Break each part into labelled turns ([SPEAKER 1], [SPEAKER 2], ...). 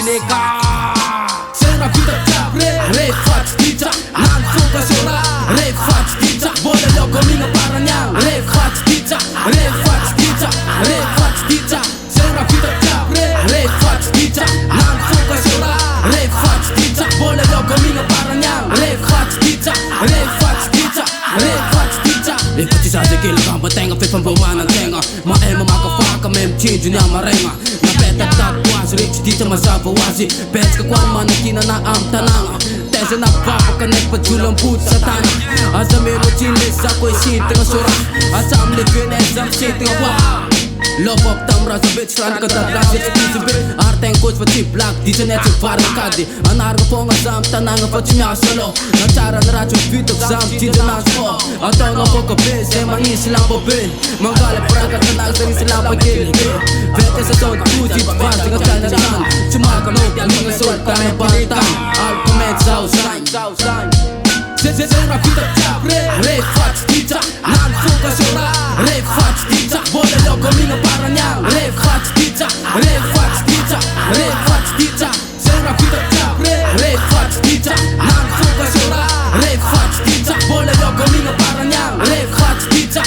[SPEAKER 1] nega. Será vida cabre, refat dica, nan focus ora, refat dica, bola logo minha paranhang, refat dica, será vida cabre, refat dica, nan focus ora, refat dica, bola logo minha paranhang, refat dica. Ipati sa dikil kang batenga, fit pambawa ng tenga, maema makafaka, mem change niya marenga. Napeta tatwas, rich dito masabawasi, pets ka kwan manakina na ang tananga. Tesa napapakanek pa julang put sa tanang. Asa mero chilis ako'y siting asura, asa am living as I'm siting awa. Love up tamra sa bitch, strand ka tatlas, it's easy bit. Arteng coach pa chip black, di sa net yung parang kadi. Anarga po nga sam, tananga pa chinya salo. Natara na radyo bitok sam, chida na po. Ataw na po kabis, eh mangin silang babin. Manggalap pragat na nagsarin silang pagkilibin. Vete sa zone, tusit, fasting at kanaran. Sumakamot ang mga sultan ng bantang. Alcomet, sausan. Será vida cabre, refat dica, nan focus ora, refat dica, bola logo minha paranhang, refat dica, será vida cabre, refat dica, nan focus ora, refat dica, bola logo minha paranhang, refat dica.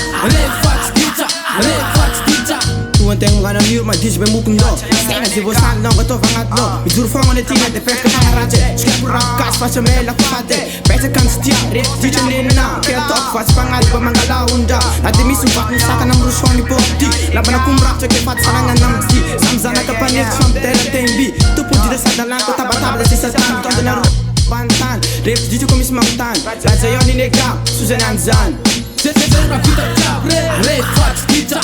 [SPEAKER 2] Tuan tengok kanan liur mak dis bemukung do. Sekarang si bosan nong kato vangat lo. Bijur fong ane tinggal de pes ketang raje. Setiap rakas pasca mela kupate. Pesa kan setiap rep dijen lena. Kaya top fas pangat pemanggalau unda. Nanti misumpat misakan nam rusuh ni poti. Laban aku merak cek fat sanangan nam si. Samzana kapanir som tera tembi. Tu pun tidak sadar lang kota batab dan sisa tan. Tuan tenar pantan. Rep dijen komis mangtan. Raja yon ni negra Susan Anzan.
[SPEAKER 1] Será vida cabre, refat dica,